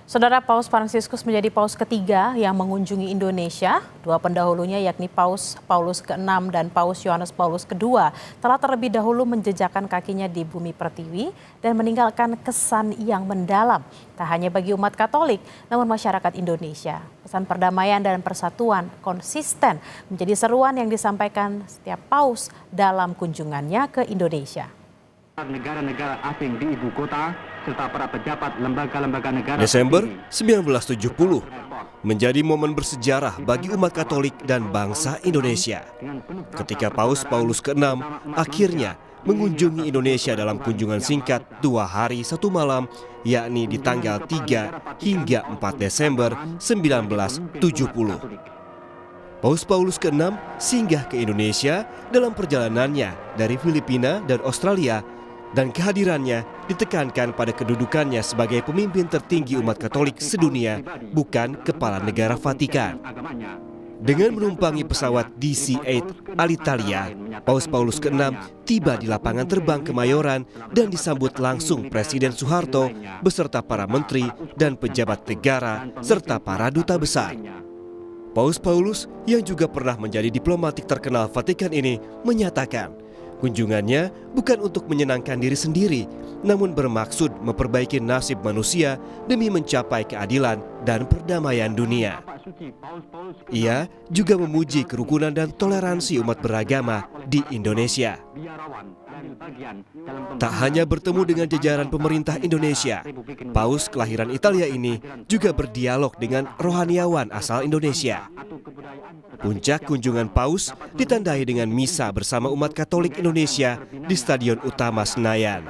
Saudara, Paus Fransiskus menjadi paus ketiga yang mengunjungi Indonesia. Dua pendahulunya yakni Paus Paulus ke-6 dan Paus Yohanes Paulus II telah terlebih dahulu menjejakkan kakinya di bumi pertiwi dan meninggalkan kesan yang mendalam. Tak hanya bagi umat Katolik, namun masyarakat Indonesia. Pesan perdamaian dan persatuan konsisten menjadi seruan yang disampaikan setiap paus dalam kunjungannya ke Indonesia. Negara-negara asing di ibu kota serta para pejabat lembaga-lembaga negara. Desember 1970 menjadi momen bersejarah bagi umat Katolik dan bangsa Indonesia. Ketika Paus Paulus ke-6 akhirnya mengunjungi Indonesia dalam kunjungan singkat 2 hari 1 malam, yakni di tanggal 3 hingga 4 Desember 1970. Paus Paulus ke-6 singgah ke Indonesia dalam perjalanannya dari Filipina dan Australia, dan kehadirannya ditekankan pada kedudukannya sebagai pemimpin tertinggi umat Katolik sedunia, bukan kepala negara Vatikan. Dengan menumpangi pesawat DC-8 Alitalia, Paus Paulus ke-6 tiba di lapangan terbang Kemayoran dan disambut langsung Presiden Soeharto beserta para menteri dan pejabat negara serta para duta besar. Paus Paulus yang juga pernah menjadi diplomatik terkenal Vatikan ini menyatakan kunjungannya bukan untuk menyenangkan diri sendiri, namun bermaksud memperbaiki nasib manusia demi mencapai keadilan dan perdamaian dunia. Ia juga memuji kerukunan dan toleransi umat beragama di Indonesia. Tak hanya bertemu dengan jajaran pemerintah Indonesia, Paus kelahiran Italia ini juga berdialog dengan rohaniawan asal Indonesia. Puncak kunjungan Paus ditandai dengan misa bersama umat Katolik Indonesia di Stadion Utama Senayan.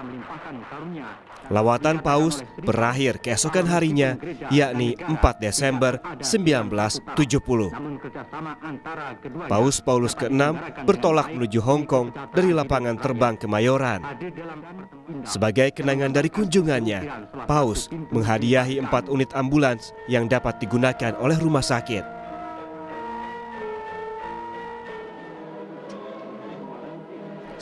Lawatan Paus berakhir keesokan harinya, yakni 4 Desember 1970. Paus Paulus ke-6 bertolak menuju Hong Kong dari lapangan terbang Kemayoran. Sebagai kenangan dari kunjungannya, Paus menghadiahi 4 unit ambulans yang dapat digunakan oleh rumah sakit.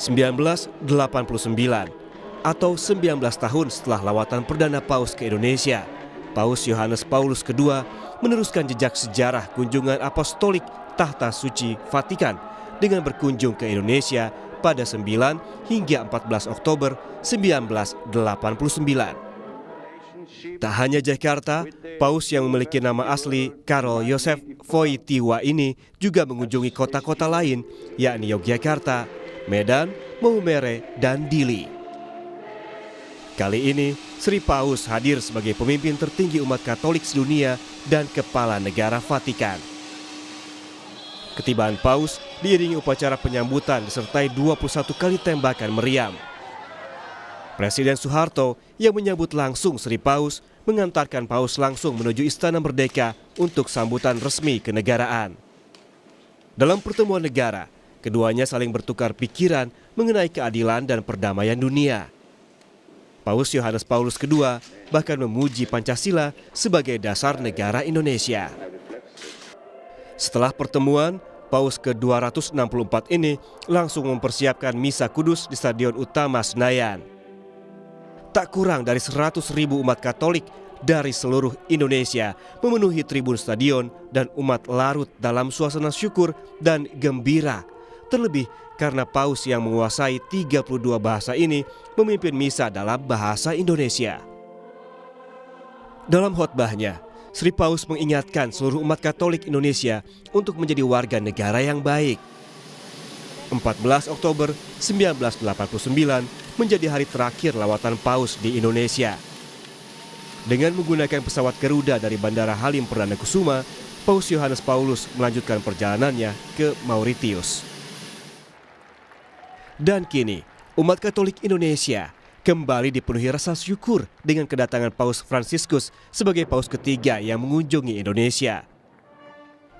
1989 atau 19 tahun setelah lawatan perdana Paus ke Indonesia, Paus Yohanes Paulus II meneruskan jejak sejarah kunjungan apostolik Tahta Suci Vatikan dengan berkunjung ke Indonesia pada 9 hingga 14 Oktober 1989. Tak hanya Jakarta, Paus yang memiliki nama asli Karol Josef Wojtyła ini juga mengunjungi kota-kota lain, yakni Yogyakarta, Medan, Maumere, dan Dili. Kali ini, Sri Paus hadir sebagai pemimpin tertinggi umat Katolik sedunia dan kepala negara Vatikan. Ketibaan Paus diiringi upacara penyambutan disertai 21 kali tembakan meriam. Presiden Soeharto yang menyambut langsung Sri Paus mengantarkan Paus langsung menuju Istana Merdeka untuk sambutan resmi kenegaraan. Dalam pertemuan negara, keduanya saling bertukar pikiran mengenai keadilan dan perdamaian dunia. Paus Yohanes Paulus II bahkan memuji Pancasila sebagai dasar negara Indonesia. Setelah pertemuan, Paus ke-264 ini langsung mempersiapkan misa kudus di Stadion Utama Senayan. Tak kurang dari 100.000 umat Katolik dari seluruh Indonesia memenuhi tribun stadion dan umat larut dalam suasana syukur dan gembira. Terlebih karena Paus yang menguasai 32 bahasa ini memimpin misa dalam bahasa Indonesia. Dalam khotbahnya, Sri Paus mengingatkan seluruh umat Katolik Indonesia untuk menjadi warga negara yang baik. 14 Oktober 1989 menjadi hari terakhir lawatan Paus di Indonesia. Dengan menggunakan pesawat Garuda dari Bandara Halim Perdana Kusuma, Paus Yohanes Paulus melanjutkan perjalanannya ke Mauritius. Dan kini, umat Katolik Indonesia kembali dipenuhi rasa syukur dengan kedatangan Paus Fransiskus sebagai paus ketiga yang mengunjungi Indonesia.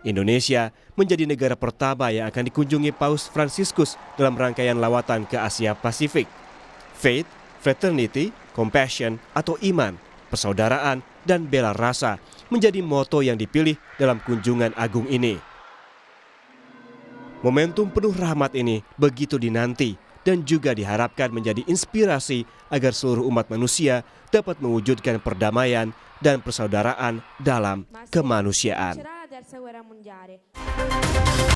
Indonesia menjadi negara pertama yang akan dikunjungi Paus Fransiskus dalam rangkaian lawatan ke Asia Pasifik. Faith, Fraternity, Compassion atau iman, persaudaraan, dan bela rasa menjadi moto yang dipilih dalam kunjungan agung ini. Momentum penuh rahmat ini begitu dinanti dan juga diharapkan menjadi inspirasi agar seluruh umat manusia dapat mewujudkan perdamaian dan persaudaraan dalam kemanusiaan.